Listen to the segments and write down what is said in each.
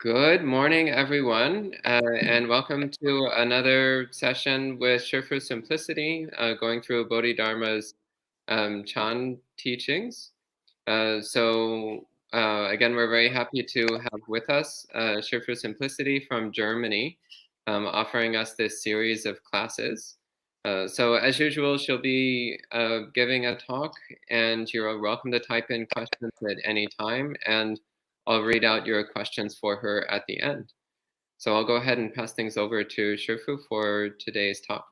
Good morning, everyone, and welcome to another session with Shifu Simplicity, going through Bodhidharma's Chan teachings. Again, we're very happy to have with us Shifu Simplicity from Germany, offering us this series of classes. So as usual, she'll be giving a talk, and you're welcome to type in questions at any time, and I'll read out your questions for her at the end. So I'll go ahead and pass things over to Shifu for today's talk.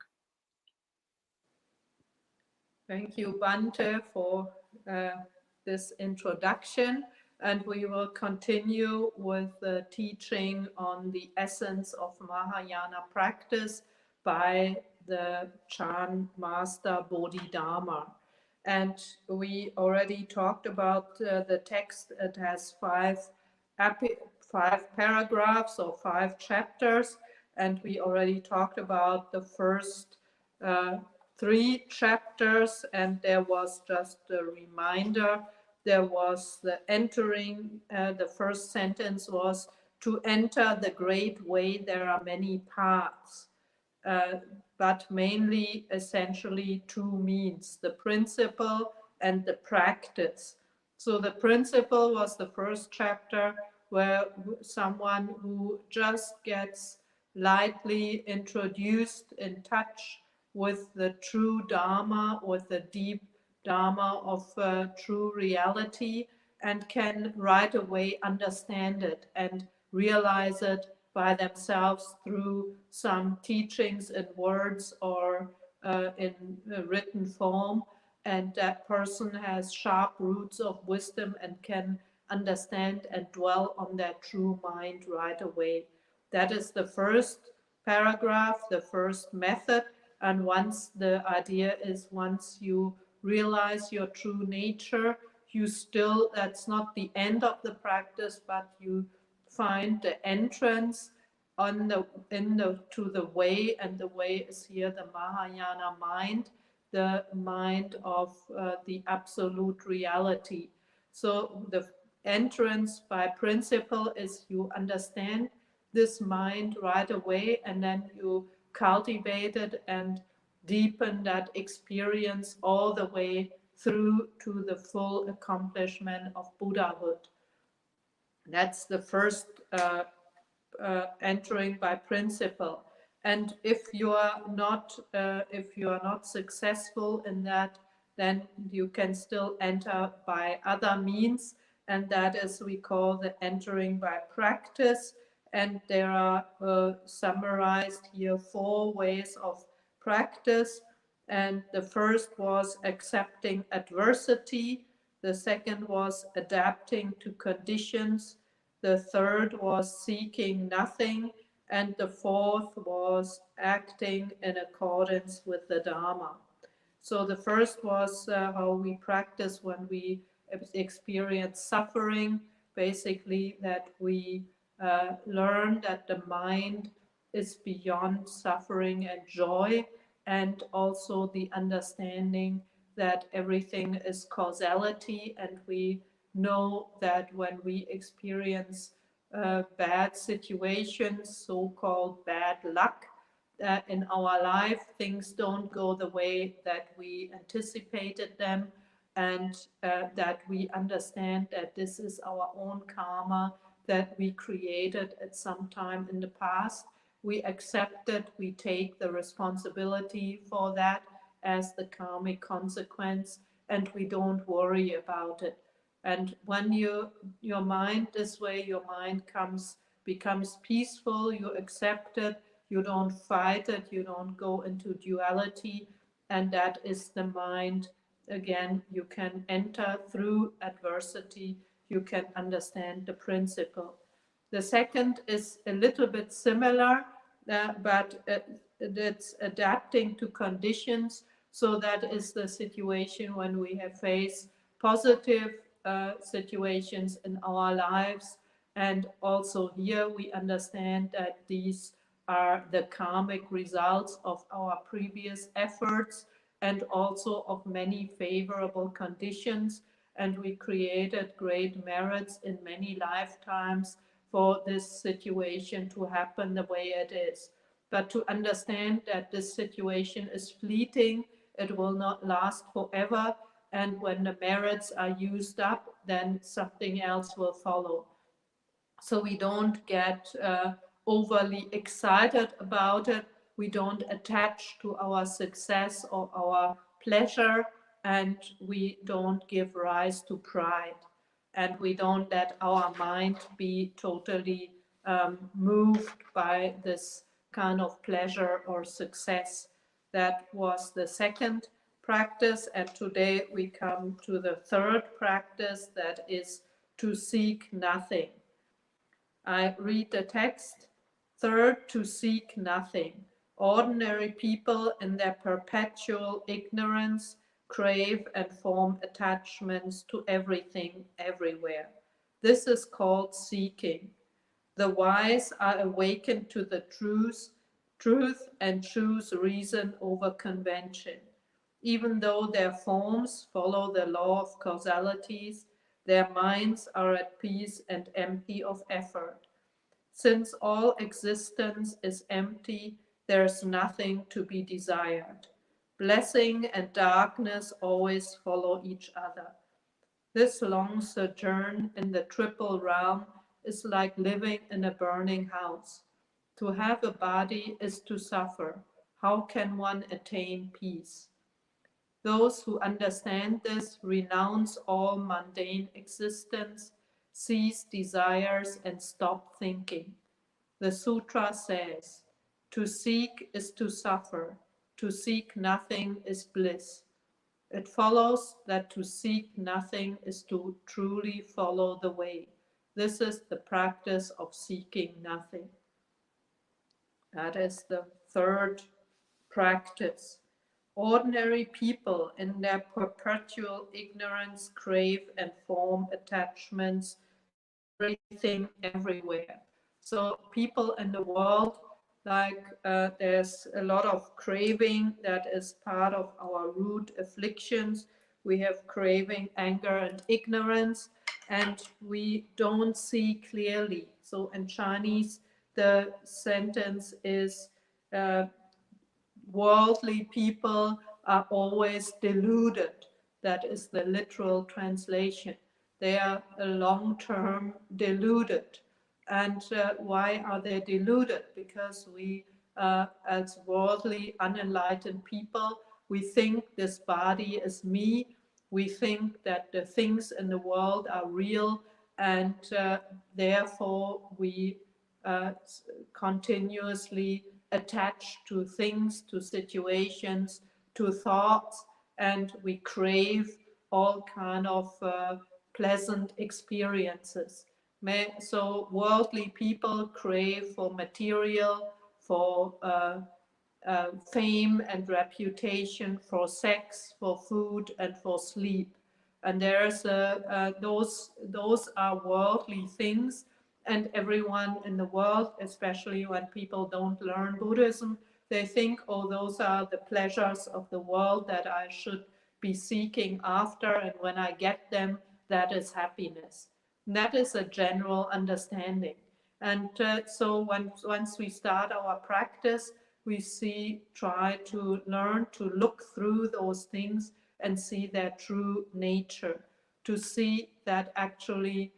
Thank you, Bante, for this introduction. And we will continue with the teaching on the essence of Mahāyāna practice by the Chan master Bodhidharma. And we already talked about the text. It has five paragraphs or 5 chapters. And we already talked about the first 3 chapters, and there was just a reminder. There was the entering, the first sentence was, to enter the great way there are many paths, but mainly essentially 2 means, the principle and the practice. So the principle was the first chapter, where someone who just gets lightly introduced in touch with the true Dharma, with the deep Dharma of true reality, and can right away understand it and realize it by themselves through some teachings in words or in written form. And that person has sharp roots of wisdom and can understand and dwell on their true mind right away. That is the first paragraph, the first method. And once the idea is, once you realize your true nature, you still, that's not the end of the practice, but you find the entrance on to the way, and the way is here the Mahāyāna mind, the mind of the absolute reality. So the entrance by principle is you understand this mind right away, and then you cultivate it and deepen that experience all the way through to the full accomplishment of Buddhahood. That's the first entering by principle. And if you are not successful in that, then you can still enter by other means, and that is, we call the entering by practice. And there are summarized here 4 ways of practice. And the first was accepting adversity. The second was adapting to conditions. The third was seeking nothing. And the fourth was acting in accordance with the Dharma. So the first was how we practice when we experience suffering, basically that we learn that the mind is beyond suffering and joy, and also the understanding that everything is causality, and we know that when we experience bad situations, so-called bad luck, in our life, things don't go the way that we anticipated them, and that we understand that this is our own karma that we created at some time in the past. We accept it, we take the responsibility for that as the karmic consequence, and we don't worry about it. And when your mind this way, your mind becomes peaceful, you accept it, you don't fight it, you don't go into duality, and that is the mind. Again, you can enter through adversity, you can understand the principle. The second is a little bit similar, but it's adapting to conditions. So that is the situation when we have faced positive situations in our lives. And also here we understand that these are the karmic results of our previous efforts and also of many favorable conditions. And we created great merits in many lifetimes for this situation to happen the way it is. But to understand that this situation is fleeting, it will not last forever, and when the merits are used up, then something else will follow. So we don't get overly excited about it. We don't attach to our success or our pleasure, and we don't give rise to pride. And we don't let our mind be totally moved by this kind of pleasure or success. That was the second practice, and today we come to the third practice, that is to seek nothing. I read the text. Third, to seek nothing. Ordinary people in their perpetual ignorance crave and form attachments to everything, everywhere. This is called seeking. The wise are awakened to the truth and choose reason over convention. Even though their forms follow the law of causalities, their minds are at peace and empty of effort. Since all existence is empty, there is nothing to be desired. Blessing and darkness always follow each other. This long sojourn in the triple realm is like living in a burning house. To have a body is to suffer. How can one attain peace? Those who understand this renounce all mundane existence, cease desires, and stop thinking. The sutra says, to seek is to suffer, to seek nothing is bliss. It follows that to seek nothing is to truly follow the way. This is the practice of seeking nothing. That is the third practice. Ordinary people in their perpetual ignorance crave and form attachments to everything, everywhere. So people in the world, like there's a lot of craving that is part of our root afflictions. We have craving, anger, and ignorance, and we don't see clearly. So in Chinese, the sentence is, worldly people are always deluded. That is the literal translation. They are long-term deluded. And why are they deluded? Because we, as worldly, unenlightened people, we think this body is me. We think that the things in the world are real, and therefore we continuously attached to things, to situations, to thoughts, and we crave all kind of pleasant experiences. So worldly people crave for material, for fame and reputation, for sex, for food, and for sleep. And there's those are worldly things. And everyone in the world, especially when people don't learn Buddhism, they think, oh, those are the pleasures of the world that I should be seeking after, and when I get them, that is happiness. And that is a general understanding. And so once we start our practice, we try to learn to look through those things and see their true nature, to see that actually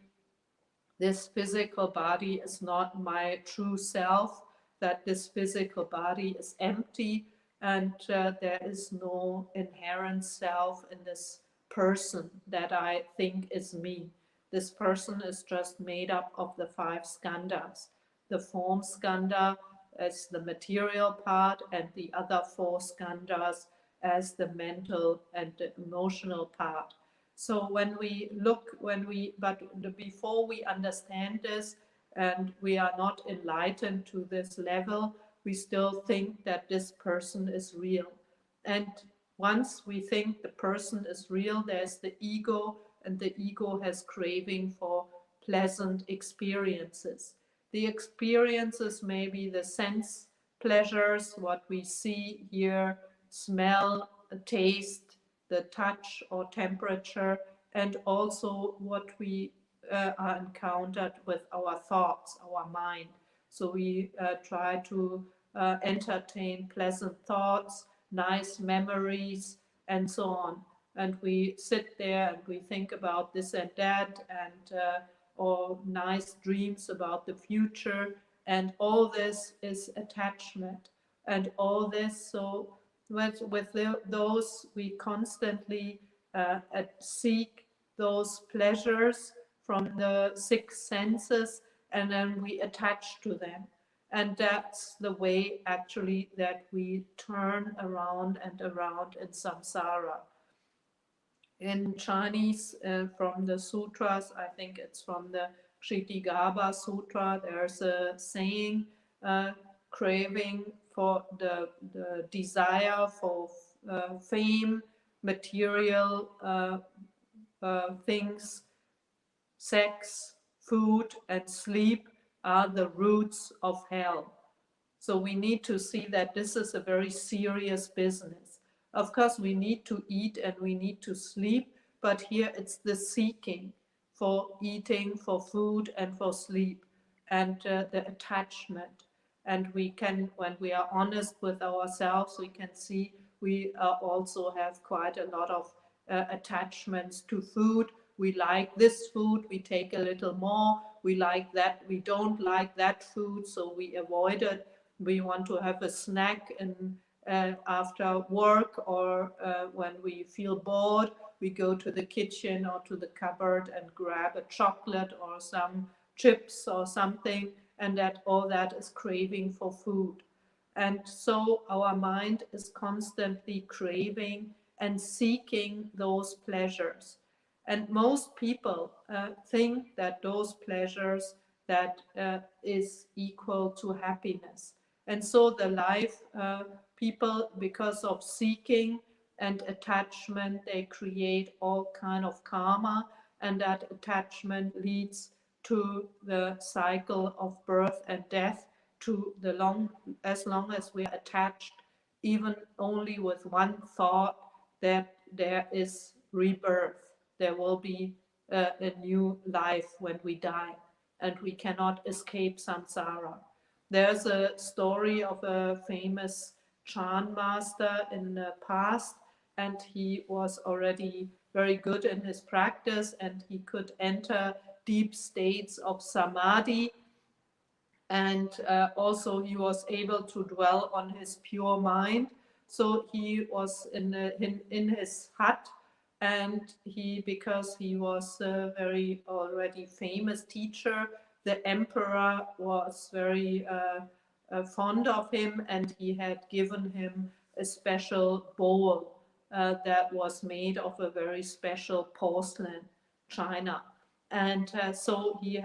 this physical body is not my true self, that this physical body is empty, and there is no inherent self in this person that I think is me. This person is just made up of the 5 skandhas. The form skandha as the material part, and the other 4 skandhas as the mental and the emotional part. So but before we understand this, and we are not enlightened to this level, we still think that this person is real. And once we think the person is real, there's the ego, and the ego has craving for pleasant experiences. The experiences may be the sense pleasures, what we see, hear, smell, taste, the touch or temperature, and also what we are encountered with our thoughts, our mind. So we try to entertain pleasant thoughts, nice memories, and so on. And we sit there and we think about this and that, and or nice dreams about the future, and all this is attachment, and all this. So with those we constantly seek those pleasures from the six senses, and then we attach to them. And that's the way actually that we turn around and around in samsara. In Chinese, from the sutras, I think it's from the Kshitigarbha Sutra, there's a saying, craving for the desire for fame, material things, sex, food, and sleep are the roots of hell. So we need to see that this is a very serious business. Of course, we need to eat and we need to sleep, but here it's the seeking for eating, for food, and for sleep, and the attachment. And we can, when we are honest with ourselves, we can see we also have quite a lot of attachments to food. We like this food, we take a little more. We like that, we don't like that food, so we avoid it. We want to have a snack after work, or when we feel bored, we go to the kitchen or to the cupboard and grab a chocolate or some chips or something, and that all that is craving for food. And so our mind is constantly craving and seeking those pleasures. And most people think that those pleasures that is equal to happiness. And so the life, people, because of seeking and attachment, they create all kind of karma, and that attachment leads to the cycle of birth and death, to the as long as we are attached, even only with one thought that there is rebirth, there will be a new life when we die, and we cannot escape samsara. There's a story of a famous Chan master in the past, and he was already very good in his practice, and he could enter deep states of samadhi, and also he was able to dwell on his pure mind. So he was in his hut, and because he was a very already famous teacher, the emperor was very fond of him, and he had given him a special bowl that was made of a very special porcelain china. And so he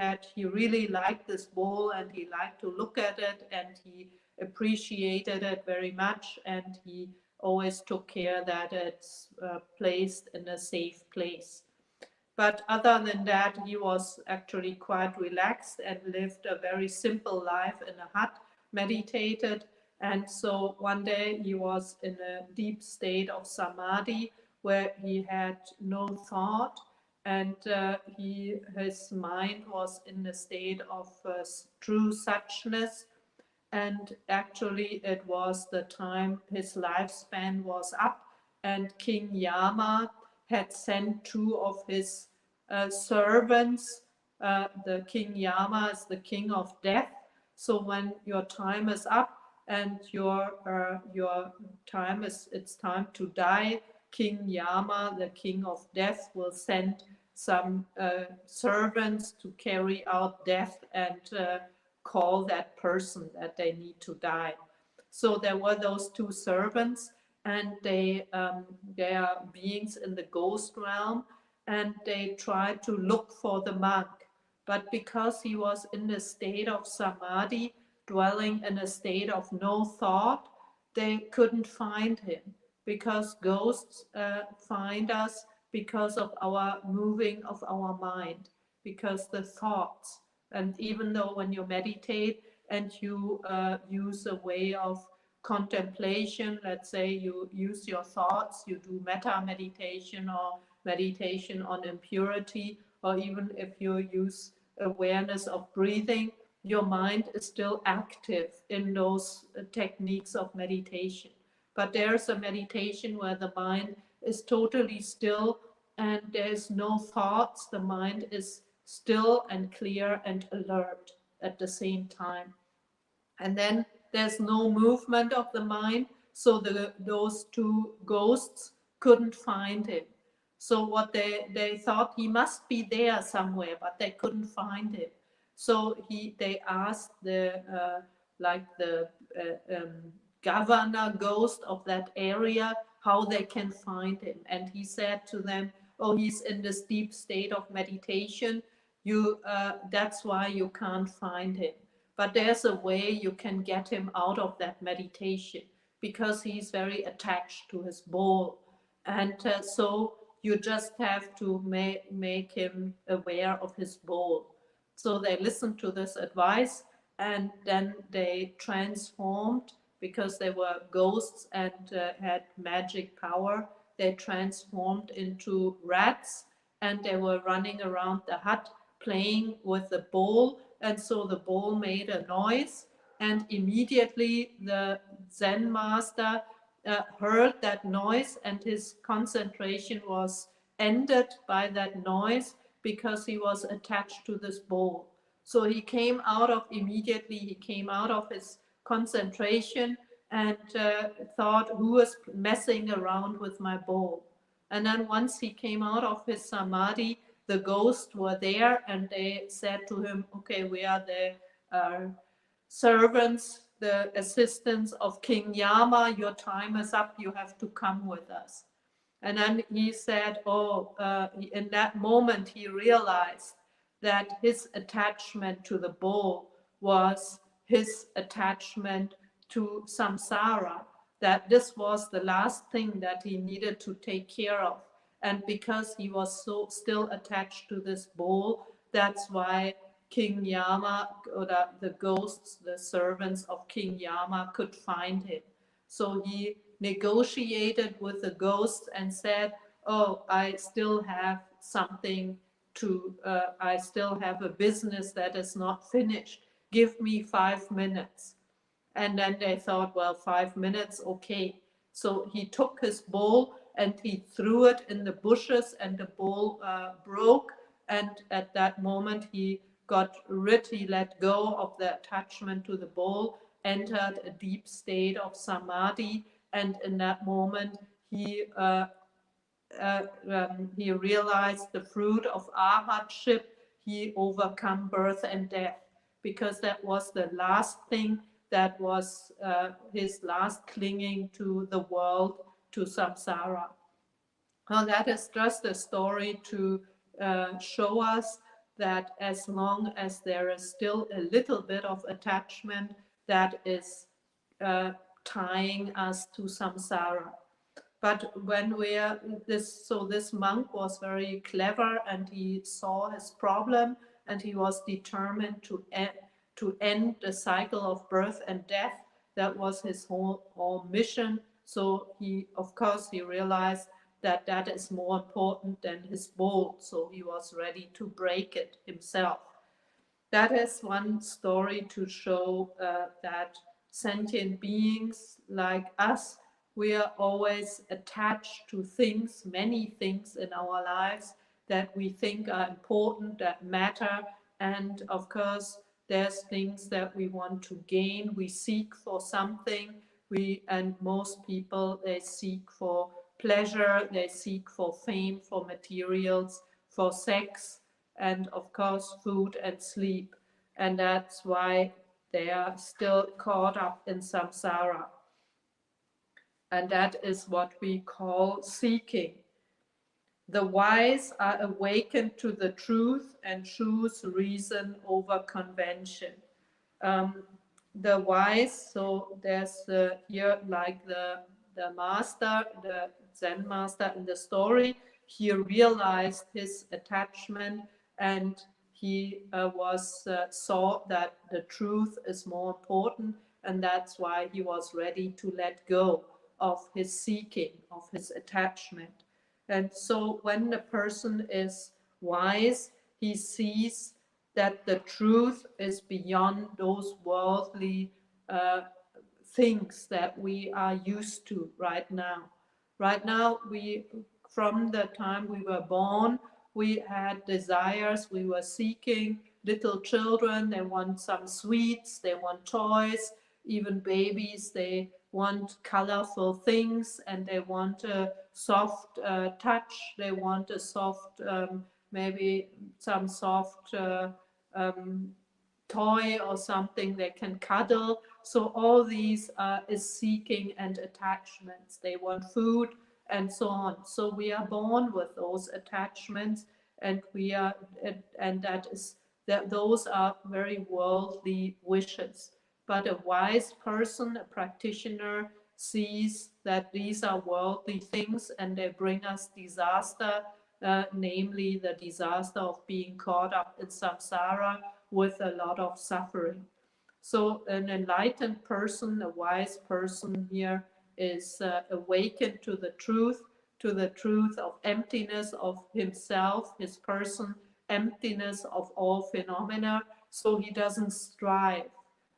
really liked this bowl, and he liked to look at it, and he appreciated it very much, and he always took care that it's placed in a safe place. But other than that, he was actually quite relaxed and lived a very simple life in a hut, meditated. And so one day he was in a deep state of samadhi where he had no thought, and his mind was in a state of true suchness. And actually it was the time his lifespan was up, and King Yama had sent two of his servants. The King Yama is the king of death. So when your time is up and your time is, it's time to die, King Yama, the king of death, will send some servants to carry out death and call that person that they need to die. So there were those two servants, and they are beings in the ghost realm, and they tried to look for the monk. But because he was in a state of samadhi, dwelling in a state of no thought, they couldn't find him, because ghosts find us because of our moving of our mind, because the thoughts. And even though when you meditate and you use a way of contemplation, let's say you use your thoughts, you do metta meditation or meditation on impurity, or even if you use awareness of breathing, your mind is still active in those techniques of meditation. But there's a meditation where the mind is totally still and there's no thoughts. The mind is still and clear and alert at the same time. And then there's no movement of the mind, so those two ghosts couldn't find him. So what they thought he must be there somewhere, but they couldn't find him. So they asked the governor ghost of that area how they can find him, and he said to them, "Oh, he's in this deep state of meditation. That's why you can't find him. But there's a way you can get him out of that meditation, because he's very attached to his bowl. And so you just have to make him aware of his bowl." So they listened to this advice, and then they transformed, because they were ghosts and had magic power. They transformed into rats, and they were running around the hut playing with the bowl. And so the bowl made a noise, and immediately the Zen master heard that noise, and his concentration was ended by that noise, because he was attached to this bowl. So he came out of his concentration and thought, who is messing around with my bowl? And then once he came out of his samadhi, the ghosts were there, and they said to him, okay, we are the servants, the assistants of King Yama. Your time is up. You have to come with us. And then he said, in that moment, he realized that his attachment to the bowl was his attachment to samsara, that this was the last thing that he needed to take care of. And because he was so still attached to this bowl, that's why King Yama, or the ghosts, the servants of King Yama, could find him. So he negotiated with the ghosts and said, oh, I still have something I still have a business that is not finished. Give me 5 minutes. And then they thought, well, 5 minutes, okay. So he took his bowl and he threw it in the bushes, and the bowl broke. And at that moment, he let go of the attachment to the bowl, entered a deep state of samadhi. And in that moment, he realized the fruit of arhatship. He overcome birth and death, because that was the last thing, that was his last clinging to the world, to samsara. Well, that is just a story to show us that as long as there is still a little bit of attachment, that is tying us to samsara. But when this monk was very clever, and he saw his problem, and he was determined to end the cycle of birth and death. That was his whole mission. So he realized that that is more important than his bowl. So he was ready to break it himself. That is one story to show that sentient beings like us, we are always attached to things, many things in our lives that we think are important, that matter. And of course, there's things that we want to gain. We seek for something. And most people, they seek for pleasure, they seek for fame, for materials, for sex, and of course, food and sleep. And that's why they are still caught up in samsara. And that is what we call seeking. The wise are awakened to the truth and choose reason over convention. The wise, so there's here like the master, the Zen master in the story, he realized his attachment, and he saw that the truth is more important, and that's why he was ready to let go of his seeking, of his attachment. And so when the person is wise, he sees that the truth is beyond those worldly things that we are used to right now. Right now, from the time we were born, we had desires, we were seeking. Little children, they want some sweets, they want toys. Even babies, they want colorful things, and they want a soft touch. They want a soft, maybe some soft um, toy or something they can cuddle. So all these is seeking and attachments. They want food and so on. So we are born with those attachments, and we are, and those are very worldly wishes. But a wise person, a practitioner, sees that these are worldly things and they bring us disaster, namely the disaster of being caught up in samsara with a lot of suffering. So an enlightened person, a wise person here, is awakened to the truth of emptiness of himself, his person, emptiness of all phenomena, so he doesn't strive.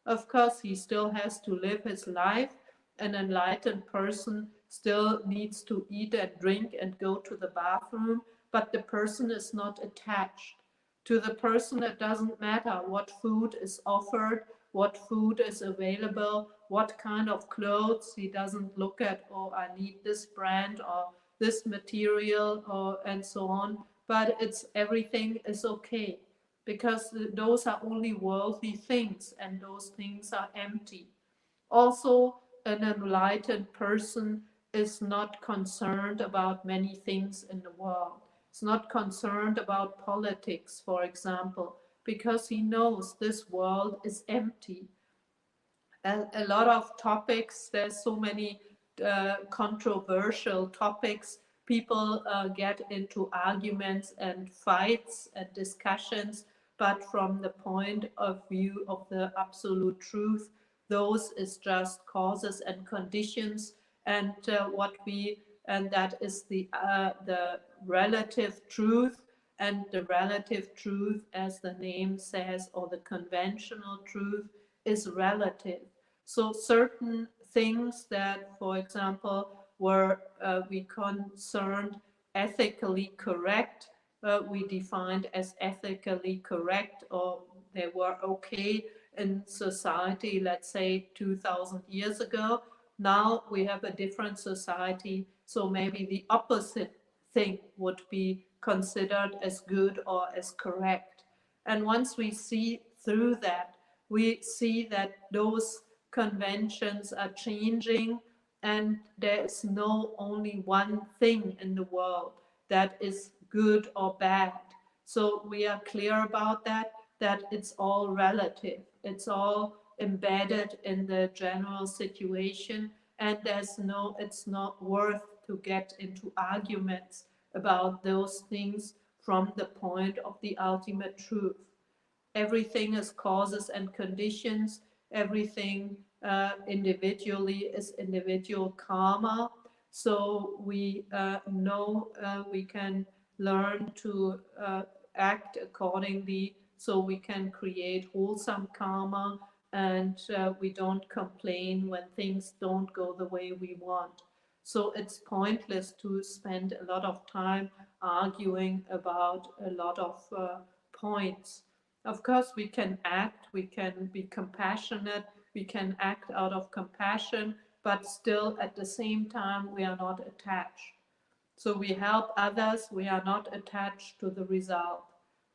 Of course, he still has to live his life. An enlightened person still needs to eat and drink and go to the bathroom, but the person is not attached. To the person, it doesn't matter what food is offered, what food is available, what kind of clothes. He doesn't look at, oh, I need this brand or this material or and so on. But everything is okay, because those are only worldly things, and those things are empty. Also, an enlightened person is not concerned about many things in the world. It's not concerned about politics, for example, because he knows this world is empty. A lot of topics, there's so many controversial topics. People get into arguments and fights and discussions, but from the point of view of the absolute truth, those is just causes and conditions, and that is the relative truth. And the relative truth, as the name says, or the conventional truth, is relative. So certain things that, for example, were we concerned ethically correct, we defined as ethically correct, or they were okay in society, let's say 2000 years ago. Now we have a different society, so maybe the opposite thing would be considered as good or as correct. And once we see through that, we see that those conventions are changing, and there is no only one thing in the world that is good or bad. So we are clear about that it's all relative. It's all embedded in the general situation, and it's not worth to get into arguments about those things from the point of the ultimate truth. Everything is causes and conditions. Everything individually is individual karma. So we know we can learn to act accordingly, so we can create wholesome karma, and we don't complain when things don't go the way we want. So it's pointless to spend a lot of time arguing about a lot of points. Of course, we can act, we can be compassionate, we can act out of compassion, but still at the same time, we are not attached. So we help others, we are not attached to the result.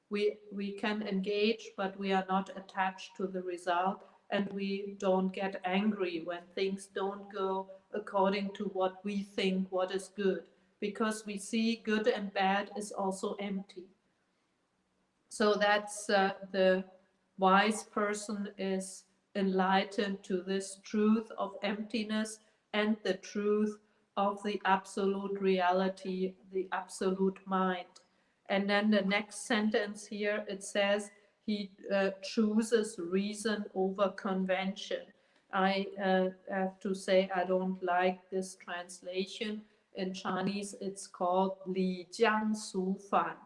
We can engage, but we are not attached to the result, and we don't get angry when things don't go according to what we think what is good, because we see good and bad is also empty. So that's the wise person is enlightened to this truth of emptiness and the truth of the absolute reality, the absolute mind. And then the next sentence here, it says, he chooses reason over convention. I have to say I don't like this translation. In Chinese, it's called Li Jiang Su Fan.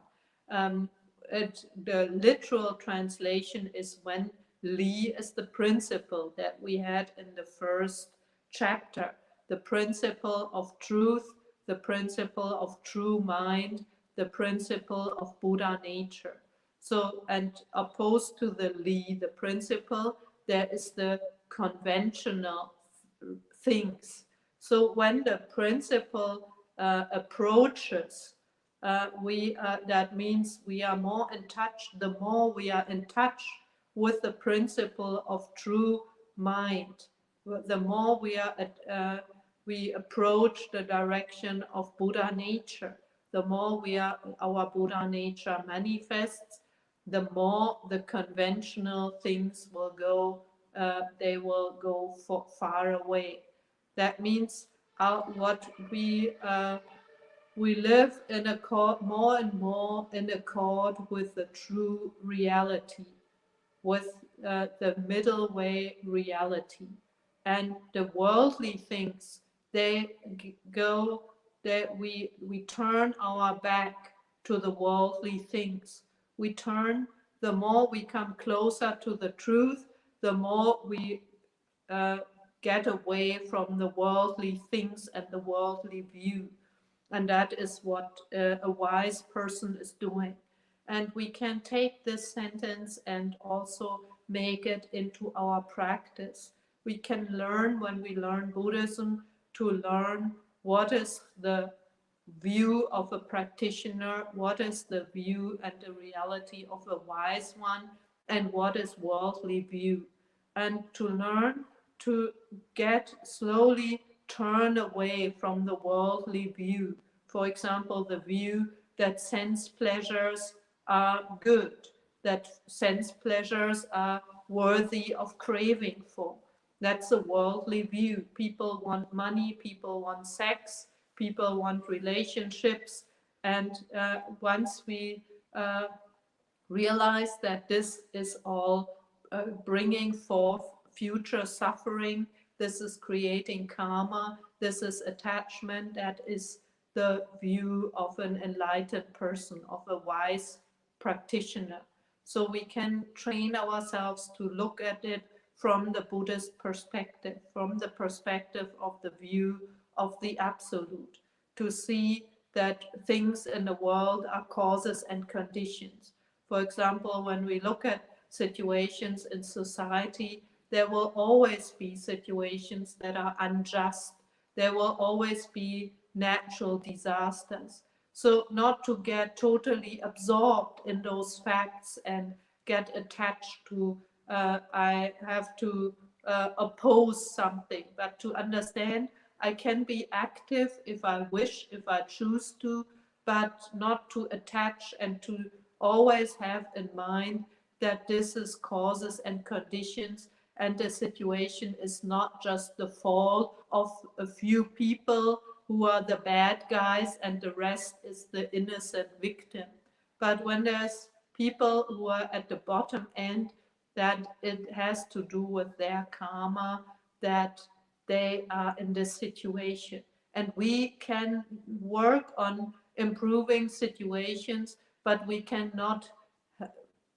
The literal translation is when Li is the principle that we had in the first chapter, the principle of truth, the principle of true mind, the principle of Buddha nature. So, and opposed to the Li, the principle, there is the conventional things. So when the principle approaches, that means we are more in touch. The more we are in touch with the principle of true mind, the more we approach the direction of Buddha nature. The more our Buddha nature manifests, the more the conventional things will go. They will go far away. That means what we live in accord, more and more in accord with the true reality, with the middle way reality. And the worldly things, they go, that we turn our back to the worldly things. We turn, the more we come closer to the truth, the more we get away from the worldly things and the worldly view. And that is what a wise person is doing. And we can take this sentence and also make it into our practice. We can learn, when we learn Buddhism, to learn what is the view of a practitioner, what is the view and the reality of a wise one, and what is worldly view. And to learn to get slowly turn away from the worldly view. For example, the view that sense pleasures are good, that sense pleasures are worthy of craving for. That's a worldly view. People want money, people want sex, people want relationships. And once we realize that this is all bringing forth future suffering, this is creating karma, this is attachment, that is the view of an enlightened person, of a wise practitioner. So we can train ourselves to look at it from the Buddhist perspective, from the perspective of the view of the Absolute, to see that things in the world are causes and conditions. For example, when we look at situations in society, there will always be situations that are unjust. There will always be natural disasters. So not to get totally absorbed in those facts and get attached to, I have to oppose something, but to understand I can be active if I wish, if I choose to, but not to attach and to always have in mind that this is causes and conditions, and the situation is not just the fault of a few people who are the bad guys and the rest is the innocent victim. But when there's people who are at the bottom end, that it has to do with their karma, that they are in this situation. And we can work on improving situations, but we cannot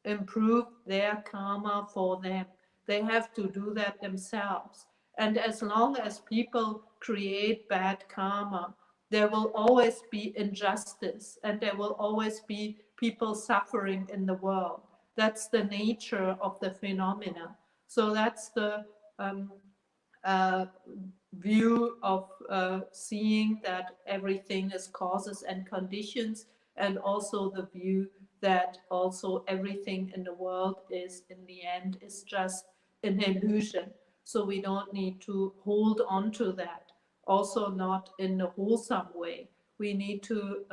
improve their karma for them. They have to do that themselves. And as long as people create bad karma, there will always be injustice and there will always be people suffering in the world. That's the nature of the phenomena. So that's the view of seeing that everything is causes and conditions, and also the view that also everything in the world is, in the end, is just an illusion. So we don't need to hold on to that, also not in a wholesome way. We need to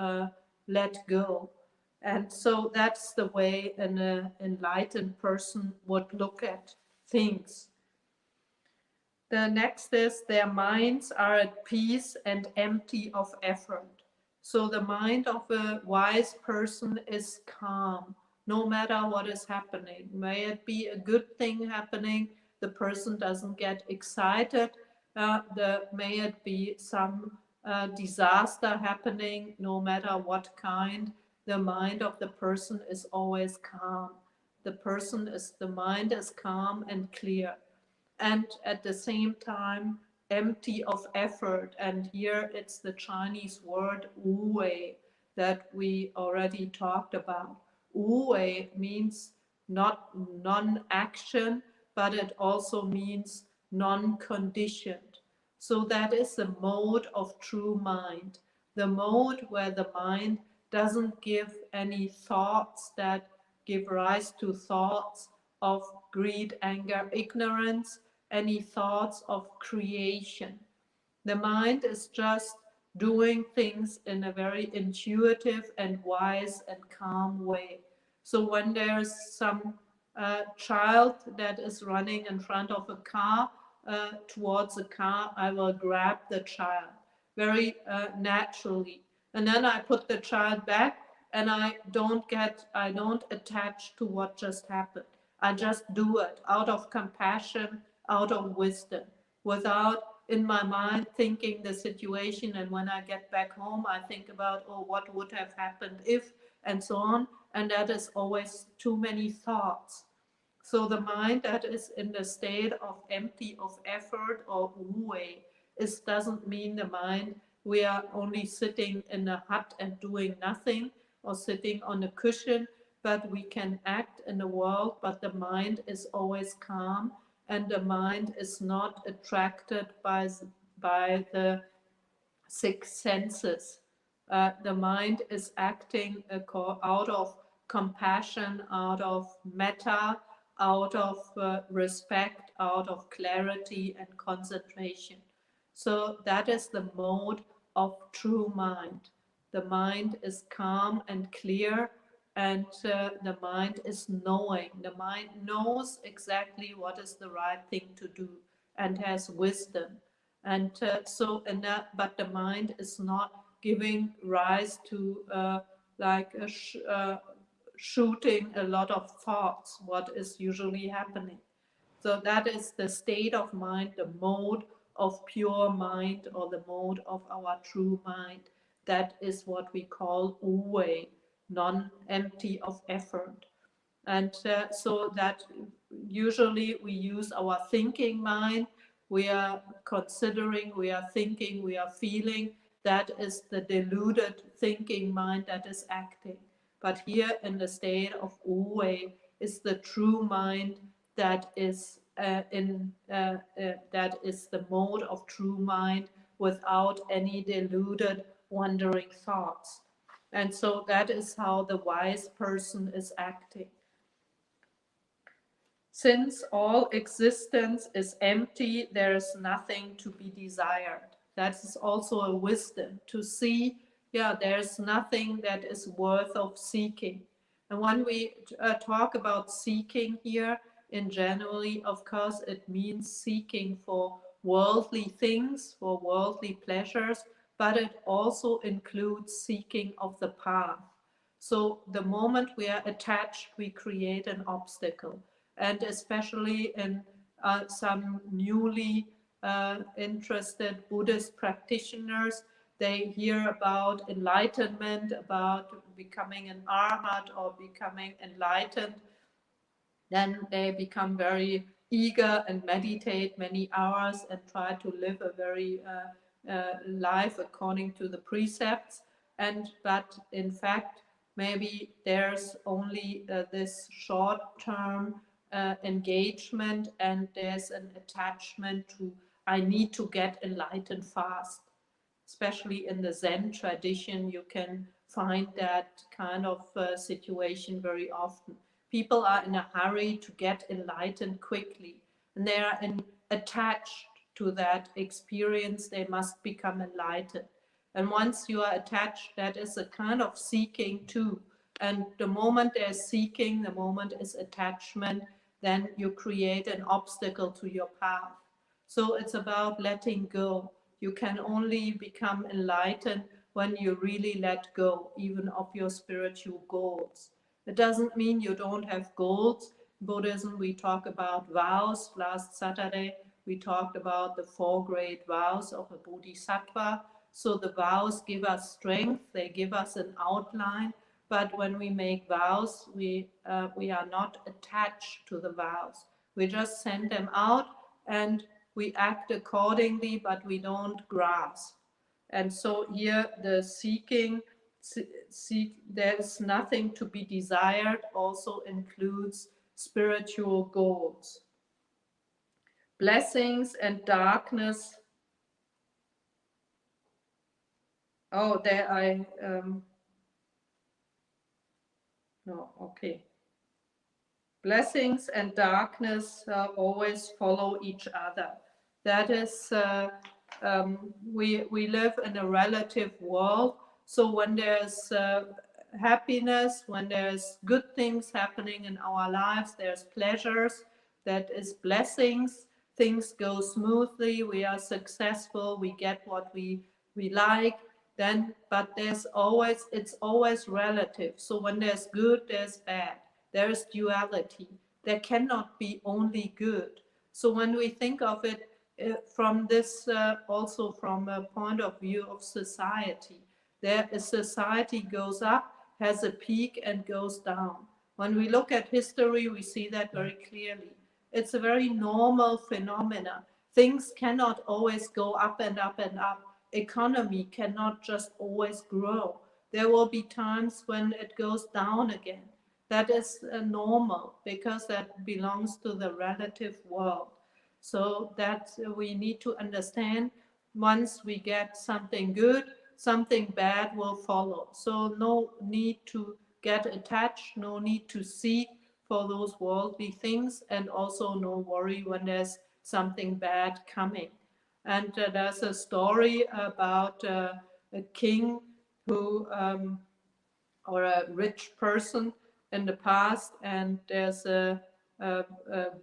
let go. And so that's the way an enlightened person would look at things. The next is their minds are at peace and empty of effort. So the mind of a wise person is calm, no matter what is happening. May it be a good thing happening, the person doesn't get excited. May it be some disaster happening, no matter what kind, the mind of the person is always calm. The mind is calm and clear, and at the same time empty of effort. And here it's the Chinese word wu wei that we already talked about. Wu wei means not non-action, but it also means non-conditioned. So that is the mode of true mind, the mode where the mind doesn't give any thoughts that give rise to thoughts of greed, anger, ignorance, any thoughts of creation. The mind is just doing things in a very intuitive and wise and calm way. So when there's some child that is running in front of a car, towards a car, I will grab the child very naturally. And then I put the child back, and I don't attach to what just happened. I just do it out of compassion, out of wisdom, without in my mind thinking the situation. And when I get back home, I think about, oh, what would have happened if, and so on. And that is always too many thoughts. So the mind that is in the state of empty of effort or wu wei doesn't mean the mind we are only sitting in a hut and doing nothing, or sitting on a cushion, but we can act in the world, but the mind is always calm, and the mind is not attracted by the six senses. The mind is acting out of compassion, out of metta, out of respect, out of clarity and concentration. So that is the mode of true mind. The mind is calm and clear, and the mind is knowing. The mind knows exactly what is the right thing to do and has wisdom. And but the mind is not giving rise to shooting a lot of thoughts, what is usually happening. So that is the state of mind, the mode of pure mind, or the mode of our true mind. That is what we call wu wei, non-empty of effort. And so that usually we use our thinking mind. We are considering, we are thinking, we are feeling. That is the deluded thinking mind that is acting. But here in the state of wu wei is the true mind that is that is the mode of true mind without any deluded wandering thoughts. And so that is how the wise person is acting. Since all existence is empty, there is nothing to be desired. That is also a wisdom, to see, there's nothing that is worth of seeking. And when we talk about seeking here, in generally, of course, it means seeking for worldly things, for worldly pleasures, but it also includes seeking of the path. So the moment we are attached, we create an obstacle. And especially in some newly interested Buddhist practitioners, they hear about enlightenment, about becoming an arhat or becoming enlightened. Then they become very eager and meditate many hours and try to live a very life according to the precepts. But in fact, maybe there's only this short-term engagement, and there's an attachment to, I need to get enlightened fast. Especially in the Zen tradition, you can find that kind of situation very often. People are in a hurry to get enlightened quickly, and they are attached to that experience. They must become enlightened. And once you are attached, that is a kind of seeking too. And the moment there's seeking, the moment is attachment, then you create an obstacle to your path. So it's about letting go. You can only become enlightened when you really let go, even of your spiritual goals. It doesn't mean you don't have goals. In Buddhism, we talk about vows. Last Saturday, we talked about the 4 great vows of a bodhisattva. So the vows give us strength. They give us an outline. But when we make vows, we are not attached to the vows. We just send them out and we act accordingly, but we don't grasp. And so here the seeking, there's nothing to be desired, also includes spiritual goals. Blessings and darkness. Oh, there I, no, okay. Blessings and darkness always follow each other. That is, we live in a relative world. So when there's happiness, when there's good things happening in our lives, there's pleasures, that is blessings. Things go smoothly, we are successful, we get what we like. Then, but it's always relative. So when there's good, there's bad. There is duality. There cannot be only good. So when we think of it from this, also from a point of view of society, a society goes up, has a peak and goes down. When we look at history, we see that very clearly. It's a very normal phenomena. Things cannot always go up and up and up. Economy cannot just always grow. There will be times when it goes down again. That is normal because that belongs to the relative world. So that we need to understand, once we get something good, something bad will follow. So no need to get attached, no need to seek for those worldly things, and also no worry when there's something bad coming. And there's a story about a king who, or a rich person in the past, and there's a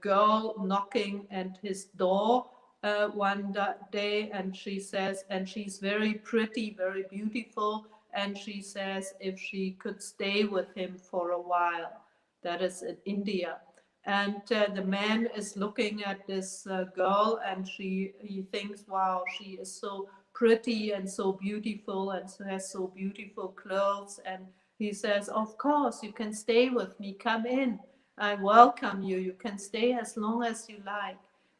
girl knocking at his door one day, and she says, and she's very pretty, very beautiful, and she says if she could stay with him for a while. That is in India. And the man is looking at this girl, and he thinks, wow, she is so pretty and so beautiful and has so beautiful clothes. And he says, of course, you can stay with me, come in, I welcome you, you can stay as long as you like.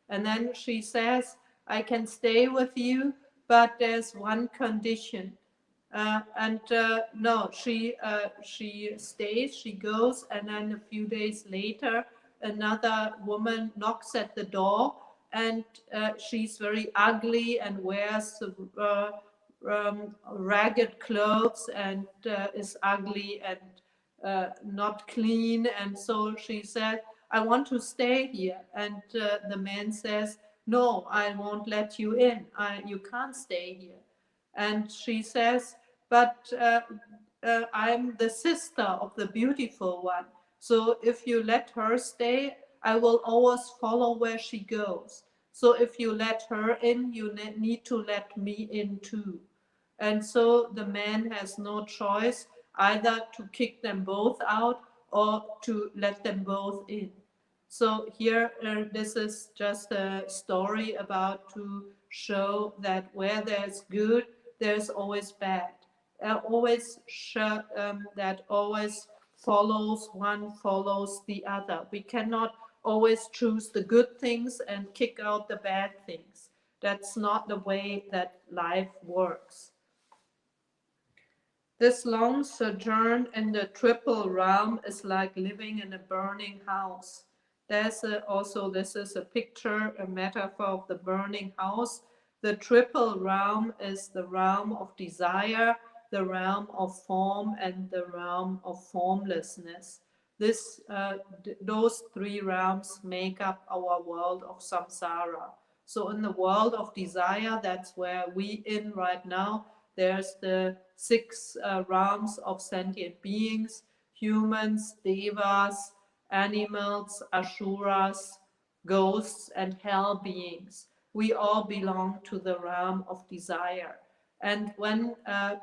And then she says, I can stay with you, but there's one condition. No, she stays, she goes, and then a few days later, another woman knocks at the door, and she's very ugly and wears ragged clothes and is ugly and not clean. And so she said, I want to stay here. And the man says, no, I won't let you in. You can't stay here. And she says, but I'm the sister of the beautiful one. So if you let her stay, I will always follow where she goes. So if you let her in, you need to let me in too. And so the man has no choice either to kick them both out or to let them both in. So here, this is just a story about to show that where there's good, there's always bad. That always follows, one follows the other. We cannot always choose the good things and kick out the bad things. That's not the way that life works. This long sojourn in the triple realm is like living in a burning house. There's also, this is a picture, a metaphor of the burning house. The triple realm is the realm of desire, the realm of form, and the realm of formlessness. Those three realms make up our world of samsara. So in the world of desire, that's where we in right now. There's the six realms of sentient beings: humans, devas, animals, asuras, ghosts, and hell beings. We all belong to the realm of desire. And when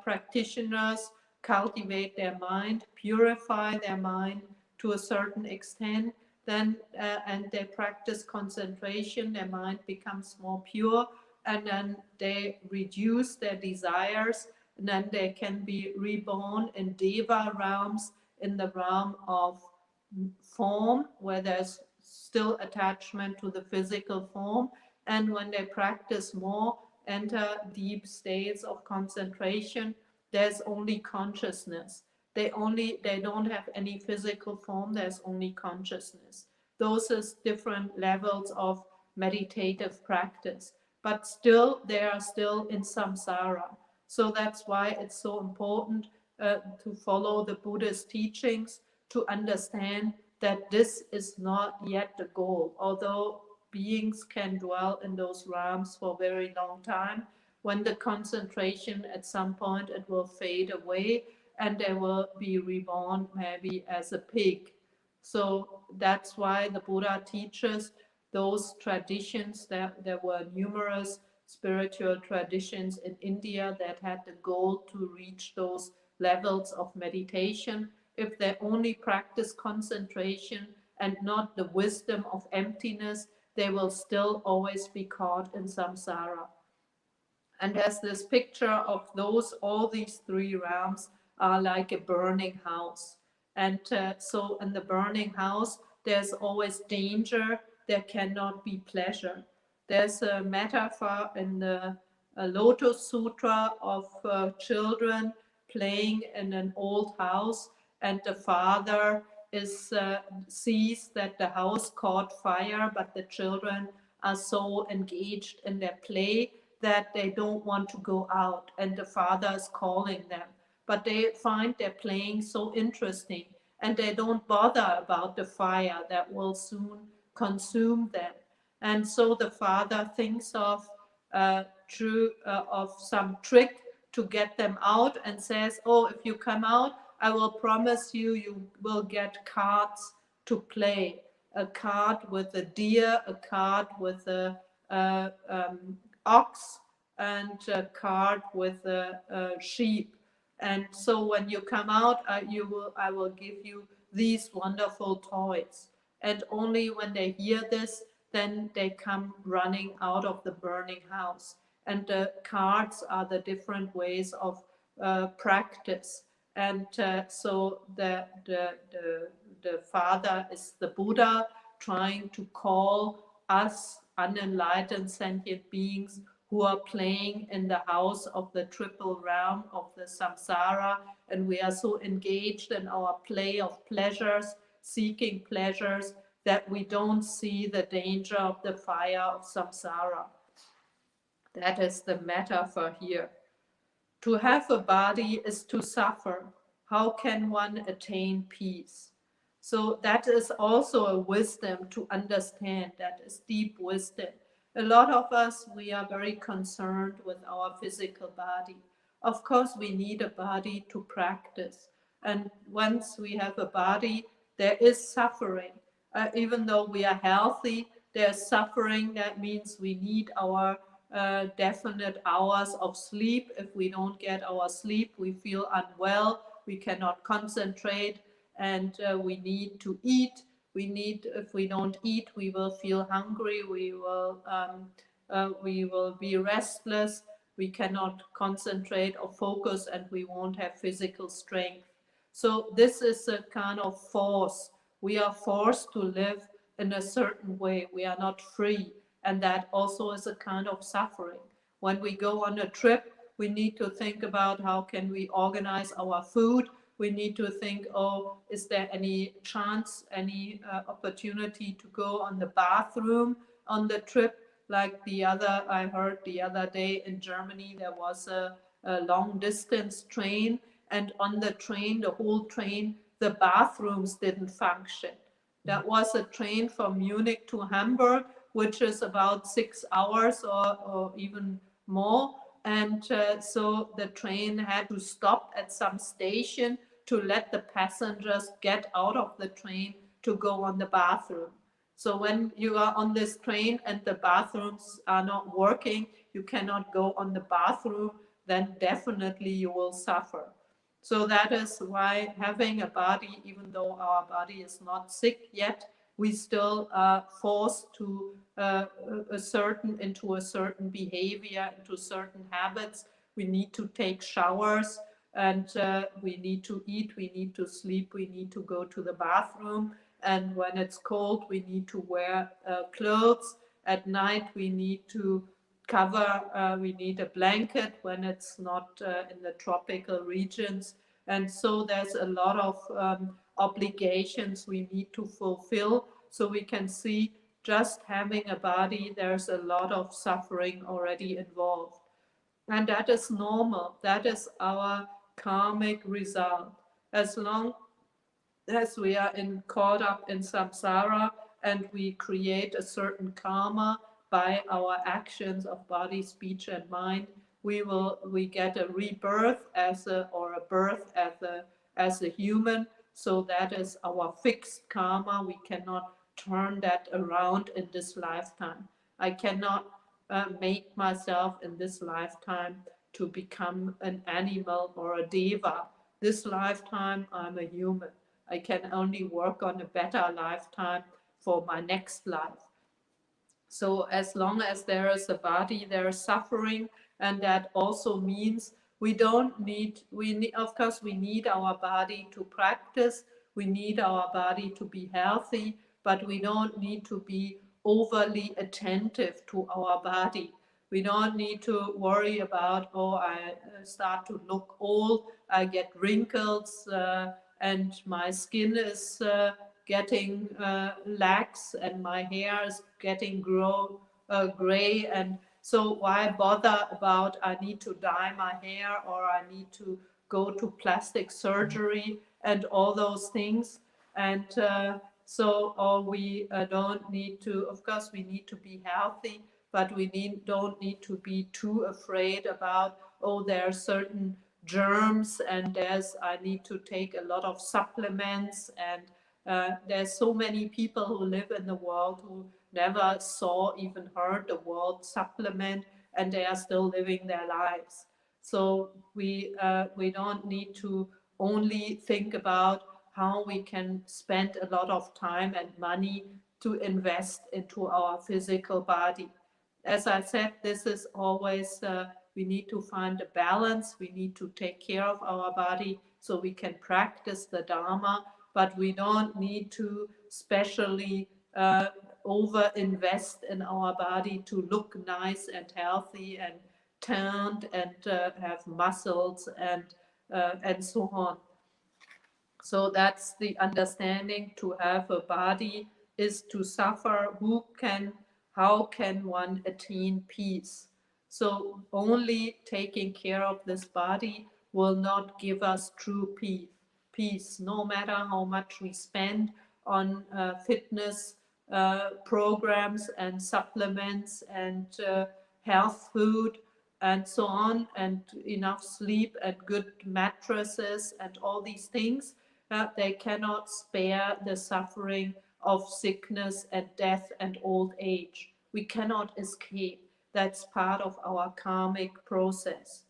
practitioners cultivate their mind, purify their mind to a certain extent, then and they practice concentration, their mind becomes more pure, and then they reduce their desires, and then they can be reborn in Deva realms, in the realm of form, where there's still attachment to the physical form. And when they practice more, enter deep states of concentration, there's only consciousness. They don't have any physical form, there's only consciousness. Those are different levels of meditative practice, but still they are still in samsara. So that's why it's so important to follow the Buddha's teachings, to understand that this is not yet the goal. Although beings can dwell in those realms for a very long time, when the concentration at some point it will fade away and they will be reborn maybe as a pig. So that's why the Buddha teaches those traditions. There were numerous spiritual traditions in India that had the goal to reach those levels of meditation. If they only practice concentration and not the wisdom of emptiness, they will still always be caught in samsara. And there's this picture of all these three realms are like a burning house. And so in the burning house, there's always danger, there cannot be pleasure. There's a metaphor in the Lotus Sutra of children playing in an old house, and the father sees that the house caught fire, but the children are so engaged in their play that they don't want to go out, and the father is calling them. But they find their playing so interesting, and they don't bother about the fire that will soon consume them. And so the father thinks of some trick to get them out, and says, oh, if you come out, I will promise you will get cards to play. A card with a deer, a card with a ox, and a card with a sheep. And so when you come out, I will give you these wonderful toys. And only when they hear this, then they come running out of the burning house. And the cards are the different ways of practice. And so the father is the Buddha, trying to call us unenlightened sentient beings who are playing in the house of the triple realm of the samsara, and we are so engaged in our play of pleasures, seeking pleasures, that we don't see the danger of the fire of samsara. That is the metaphor here. To have a body is to suffer. How can one attain peace? So that is also a wisdom to understand. That is deep wisdom. A lot of us, we are very concerned with our physical body. Of course, we need a body to practice. And once we have a body, there is suffering. Even though we are healthy, there's suffering. That means we need our definite hours of sleep. If we don't get our sleep, we feel unwell, we cannot concentrate, and we need to eat. If we don't eat, we will feel hungry, we will be restless, we cannot concentrate or focus, and we won't have physical strength. So this is a kind of force. We are forced to live in a certain way. We are not free. And that also is a kind of suffering. When we go on a trip, we need to think about how can we organize our food. We need to think, oh, is there any chance, any opportunity to go on the bathroom on the trip? Like I heard the other day in Germany, there was a long distance train, and on the train, the whole train, the bathrooms didn't function. That was a train from Munich to Hamburg, which is about 6 hours or even more. And so the train had to stop at some station to let the passengers get out of the train to go on the bathroom. So when you are on this train and the bathrooms are not working, you cannot go on the bathroom, then definitely you will suffer. So that is why having a body, even though our body is not sick yet, we still are forced to into a certain behavior, into certain habits, we need to take showers, and we need to eat, we need to sleep, we need to go to the bathroom. And when it's cold, we need to wear clothes. At night, we need to cover, we need a blanket when it's not in the tropical regions. And so there's a lot of obligations we need to fulfill. So we can see just having a body, there's a lot of suffering already involved. And that is normal. That is our karmic result. As long as we are caught up in samsara and we create a certain karma by our actions of body, speech, and mind, we get a rebirth or a birth as a human. So that is our fixed karma. We cannot turn that around in this lifetime. I cannot make myself in this lifetime to become an animal or a deva. This lifetime I'm a human. I can only work on a better lifetime for my next life. So as long as there is a body, there is suffering, and that also means of course we need our body to practice, we need our body to be healthy, but we don't need to be overly attentive to our body. We don't need to worry about, oh, I start to look old, I get wrinkles, and my skin is getting lax, and my hair is getting gray. And so why bother about I need to dye my hair, or I need to go to plastic surgery and all those things. And or we don't need to, of course we need to be healthy, but we don't need to be too afraid about, oh, there are certain germs, and I need to take a lot of supplements. And there's so many people who live in the world who never saw, even heard the word supplement, and they are still living their lives. So we don't need to only think about how we can spend a lot of time and money to invest into our physical body. As I said, this is always, we need to find a balance. We need to take care of our body so we can practice the Dharma, but we don't need to specially over invest in our body to look nice and healthy and tanned and have muscles and so on. So that's the understanding. To have a body is to suffer. How can one attain peace? So only taking care of this body will not give us true peace, no matter how much we spend on fitness programs and supplements and health food and so on, and enough sleep and good mattresses and all these things. They cannot spare the suffering of sickness and death and old age. We cannot escape. That's part of our karmic process.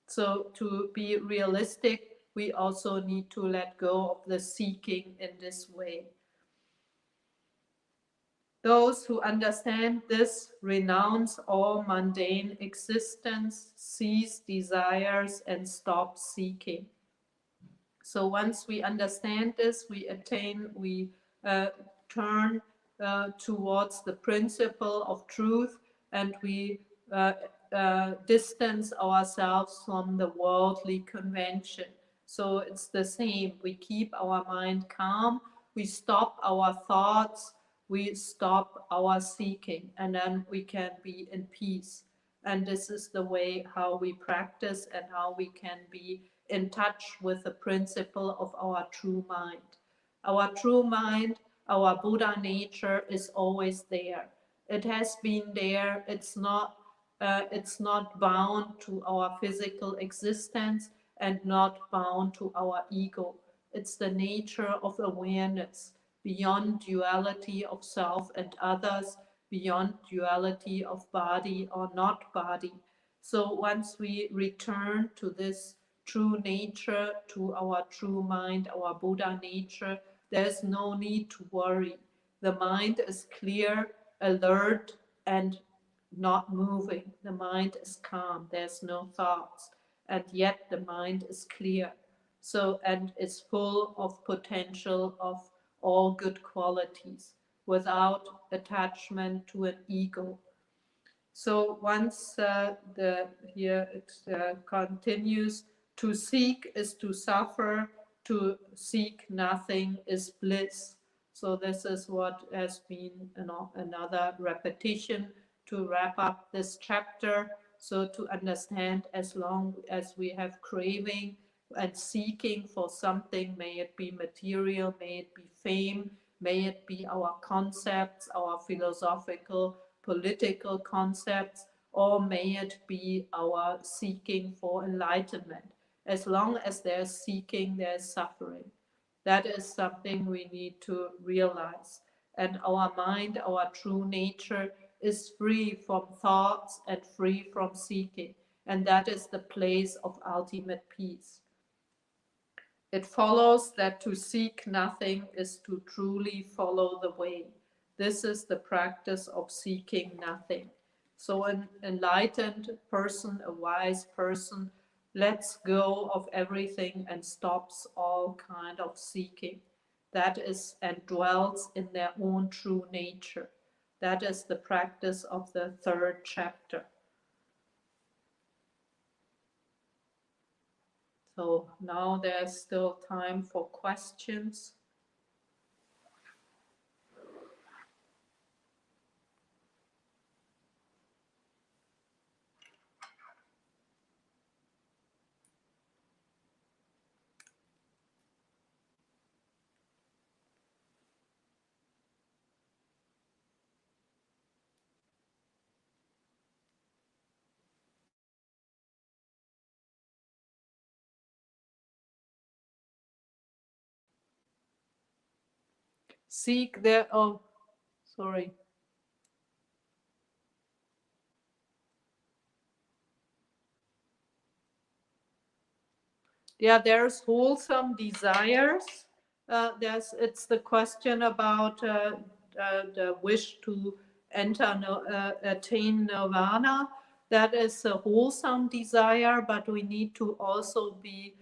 So to be realistic, we also need to let go of the seeking in this way. Those who understand this renounce all mundane existence, cease desires, and stop seeking. So once we understand this, we turn towards the principle of truth, and we distance ourselves from the worldly convention. So it's the same. We keep our mind calm, we stop our thoughts, we stop our seeking, and then we can be in peace. And this is the way how we practice and how we can be in touch with the principle of our true mind. Our true mind, our Buddha nature is always there. It has been there. It's not bound to our physical existence and not bound to our ego. It's the nature of awareness, beyond duality of self and others, beyond duality of body or not body. So once we return to this true nature, to our true mind, our Buddha nature, there's no need to worry. The mind is clear, alert, and not moving. The mind is calm. There's no thoughts. And yet the mind is clear. So, and it's full of potential of all good qualities without attachment to an ego. So once here it continues, to seek is to suffer, to seek nothing is bliss. So this is what has been another repetition to wrap up this chapter. So to understand, as long as we have craving and seeking for something, may it be material, may it be fame, may it be our concepts, our philosophical, political concepts, or may it be our seeking for enlightenment. As long as there's seeking, there's suffering. That is something we need to realize. And our mind, our true nature, is free from thoughts and free from seeking. And that is the place of ultimate peace. It follows that to seek nothing is to truly follow the way. This is the practice of seeking nothing. So an enlightened person, a wise person, lets go of everything and stops all kind of seeking. That is, and dwells in their own true nature. That is the practice of the third chapter. So now there's still time for questions. Seek their, oh, sorry. Yeah, there's wholesome desires. It's the question about the wish to attain nirvana. That is a wholesome desire, but we need to also be,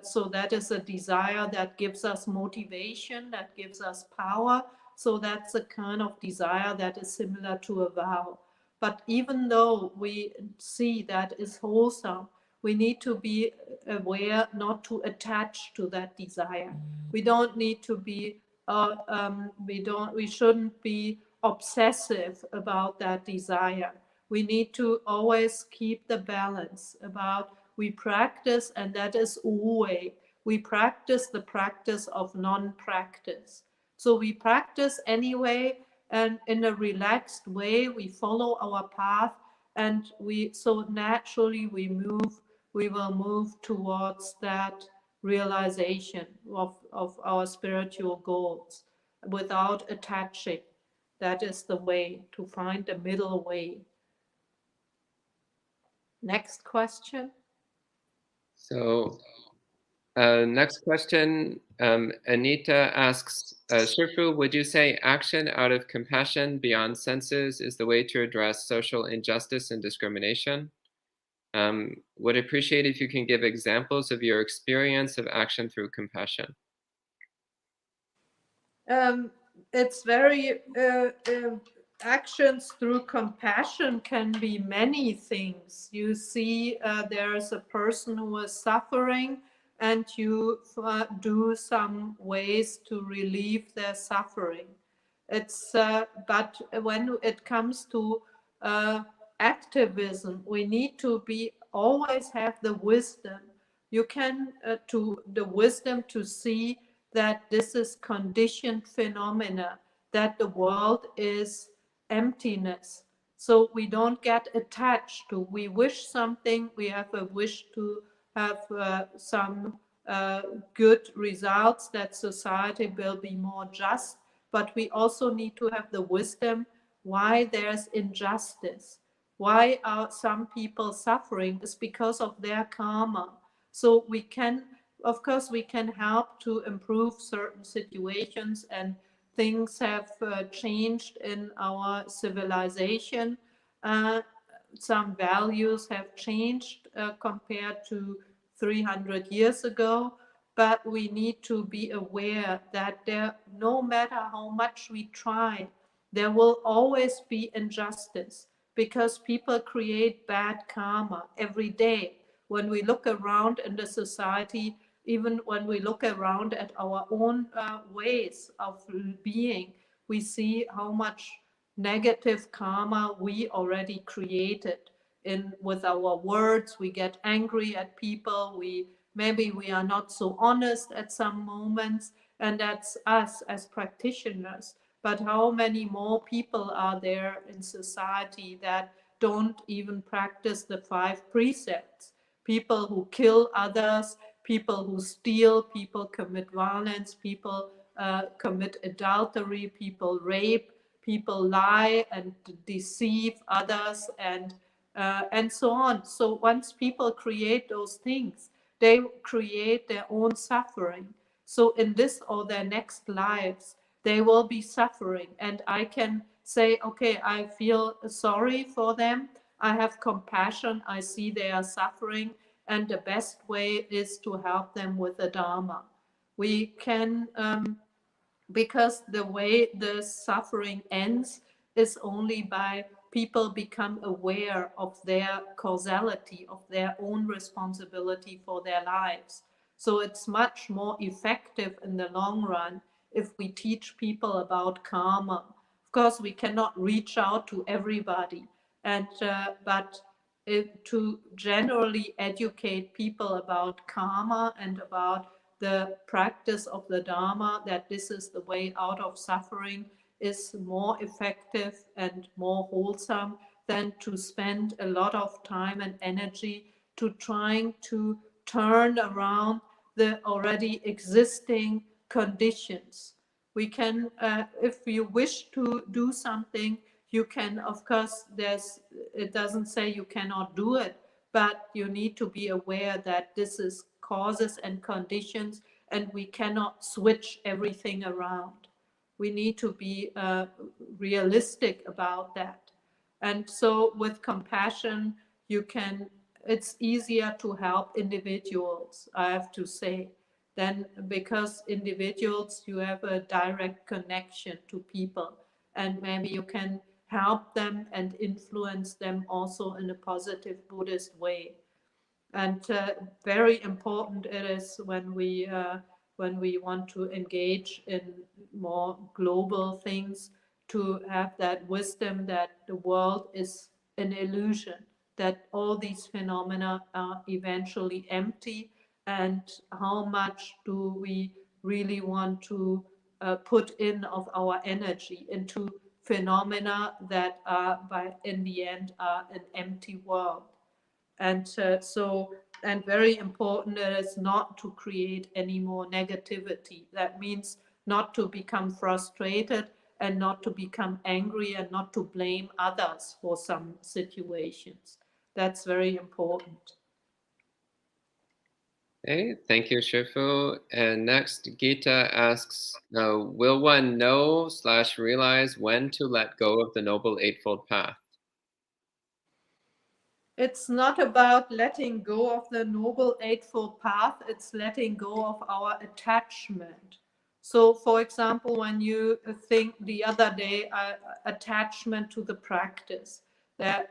so that is a desire that gives us motivation, that gives us power. So that's a kind of desire that is similar to a vow. But even though we see that is wholesome, we need to be aware not to attach to that desire. We don't need to be, we shouldn't be obsessive about that desire. We need to always keep the balance about we practice, and that is Wu-wei. We practice the practice of non-practice. So we practice anyway, and in a relaxed way, we follow our path, and so naturally we will move towards that realization of our spiritual goals without attaching. That is the way, to find the middle way. Next question. So next question, Anita asks, Shifu, would you say action out of compassion beyond senses is the way to address social injustice and discrimination? Would appreciate if you can give examples of your experience of action through compassion. It's very, actions through compassion can be many things. You see, there's a person who is suffering, and you do some ways to relieve their suffering. It's, but when it comes to activism, we need to always have the wisdom. You can, the wisdom to see that this is conditioned phenomena, that the world is emptiness. So we don't get attached to, we wish something, we have a wish to have some good results, that society will be more just, but we also need to have the wisdom why there's injustice. Why are some people suffering? It's because of their karma. So we can, of course, we can help to improve certain situations, and things have changed in our civilization. Some values have changed compared to 300 years ago, but we need to be aware that no matter how much we try, there will always be injustice, because people create bad karma every day. When we look around in the society, even when we look around at our own ways of being, we see how much negative karma we already created with our words. We get angry at people, maybe we are not so honest at some moments, and that's us as practitioners. But how many more people are there in society that don't even practice the 5 precepts? People who kill others, people who steal, people commit violence, people commit adultery, people rape, people lie and deceive others, and so on. So once people create those things, they create their own suffering. So in this or their next lives, they will be suffering. And I can say, okay, I feel sorry for them. I have compassion. I see they are suffering. And the best way is to help them with the Dharma. We can, because the way the suffering ends is only by people become aware of their causality, of their own responsibility for their lives. So it's much more effective in the long run if we teach people about karma. Of course, we cannot reach out to everybody, but to generally educate people about karma and about the practice of the Dharma, that this is the way out of suffering, is more effective and more wholesome than to spend a lot of time and energy to trying to turn around the already existing conditions. We can, if you wish to do something, you can, of course, it doesn't say you cannot do it, but you need to be aware that this is causes and conditions, and we cannot switch everything around. We need to be realistic about that. And so with compassion, it's easier to help individuals, I have to say, then, because individuals, you have a direct connection to people, and maybe you can help them and influence them also in a positive Buddhist way. And very important it is when we want to engage in more global things, to have that wisdom that the world is an illusion, that all these phenomena are eventually empty, and how much do we really want to put in of our energy into phenomena that are in the end are an empty world. And and very important, it is not to create any more negativity. That means not to become frustrated and not to become angry and not to blame others for some situations. That's very important. Okay, thank you, Shifu. And next, Gita asks, will one know/realize when to let go of the Noble Eightfold Path? It's not about letting go of the Noble Eightfold Path, it's letting go of our attachment. So, for example, when you think the other day, attachment to the practice, that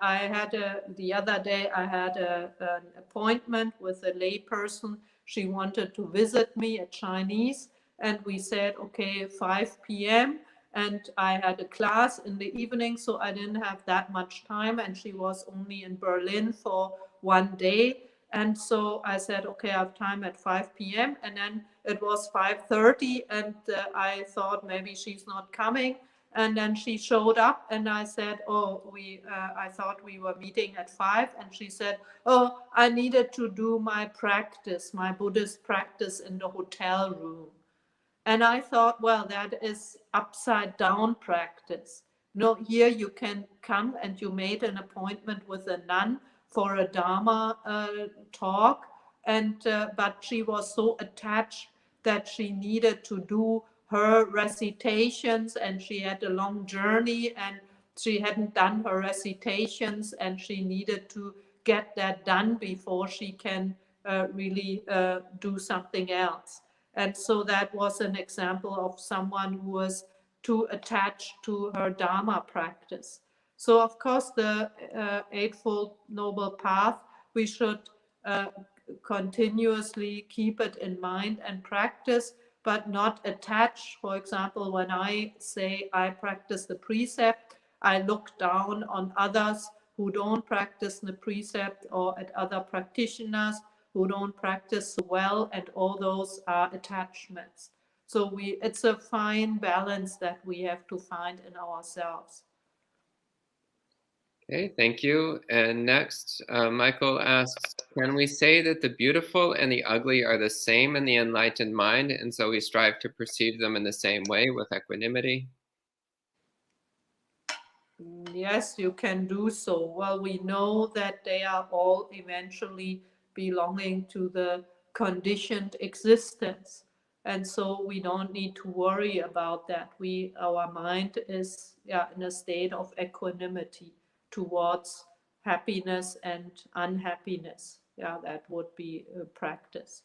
the other day I had an appointment with a lay person. She wanted to visit me, a Chinese, and we said, okay, 5 p.m. And I had a class in the evening, so I didn't have that much time, and she was only in Berlin for 1 day. And so I said, okay, I have time at 5 p.m. And then it was 5:30, and I thought maybe she's not coming. And then she showed up, and I said, oh, I thought we were meeting at 5. And she said, oh, I needed to do my practice, my Buddhist practice in the hotel room. And I thought, well, that is upside down practice. No, here you can come, and you made an appointment with a nun for a Dharma talk. But she was so attached that she needed to do her recitations, and she had a long journey. And she hadn't done her recitations, and she needed to get that done before she can really do something else. And so that was an example of someone who was too attached to her Dharma practice. So of course the Eightfold Noble Path, we should continuously keep it in mind and practice, but not attach. For example, when I say I practice the precept, I look down on others who don't practice the precept, or at other practitioners who don't practice well, and all those are attachments. So it's a fine balance that we have to find in ourselves. Okay, thank you. And next, Michael asks, can we say that the beautiful and the ugly are the same in the enlightened mind, and so we strive to perceive them in the same way with equanimity? Yes, you can do so. Well, we know that they are all eventually belonging to the conditioned existence. And so we don't need to worry about that. Our mind is in a state of equanimity towards happiness and unhappiness. Yeah, that would be a practice.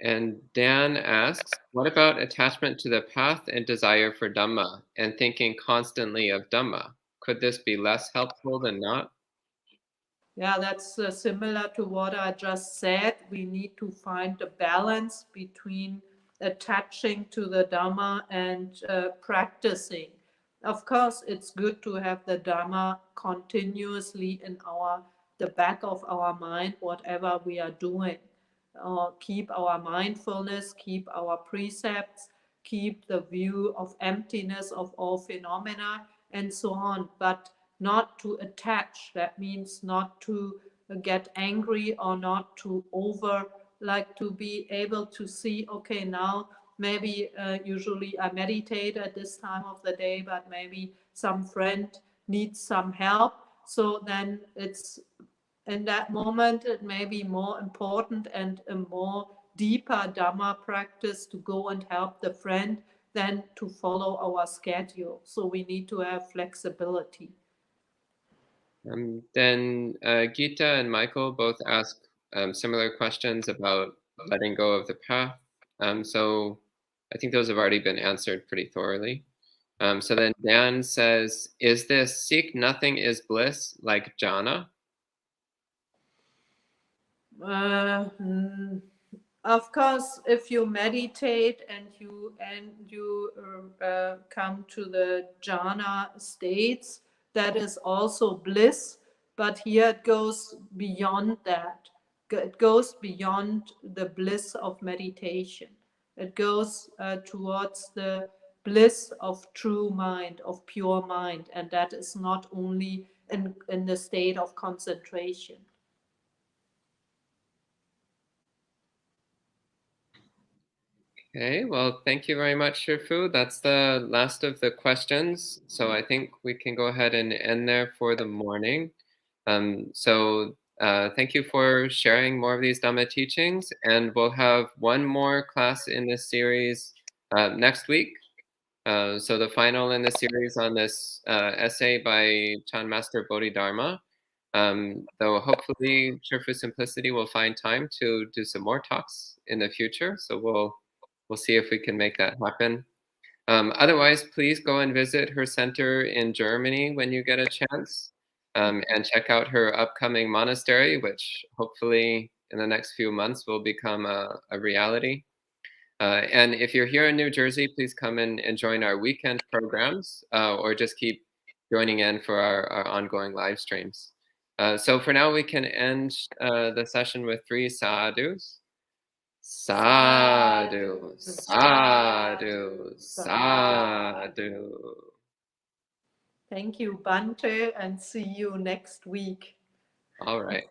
And Dan asks, what about attachment to the path and desire for Dhamma and thinking constantly of Dhamma? Could this be less helpful than not? Yeah, that's similar to what I just said. We need to find a balance between attaching to the Dhamma and practicing. Of course, it's good to have the Dhamma continuously in the back of our mind, whatever we are doing. Keep our mindfulness, keep our precepts, keep the view of emptiness of all phenomena, and so on. But not to attach. That means not to get angry, or not to like to be able to see, okay, now maybe usually I meditate at this time of the day, but maybe some friend needs some help. So then it's in that moment, it may be more important and a more deeper Dhamma practice to go and help the friend than to follow our schedule. So we need to have flexibility. Then Gita and Michael both ask similar questions about letting go of the path. So I think those have already been answered pretty thoroughly. So then Dan says, is this seek nothing is bliss like jhana? Of course, if you meditate and you come to the jhana states, that is also bliss. But here it goes beyond that. It goes beyond the bliss of meditation. It goes towards the bliss of true mind, of pure mind, and that is not only in the state of concentration. Okay, well, thank you very much, Shifu. That's the last of the questions. So I think we can go ahead and end there for the morning. Thank you for sharing more of these Dhamma teachings. And we'll have one more class in this series next week. So the final in the series on this essay by Chan Master Bodhidharma. Though hopefully Shifu Simplicity will find time to do some more talks in the future. So we'll see if we can make that happen. Otherwise, please go and visit her center in Germany when you get a chance, and check out her upcoming monastery, which hopefully in the next few months will become a reality. And if you're here in New Jersey, please come and join our weekend programs, or just keep joining in for our ongoing live streams. So for now, we can end the session with 3 sadhus. Sadhu, sadhu, sadhu. Thank you, Bante, and see you next week. All right.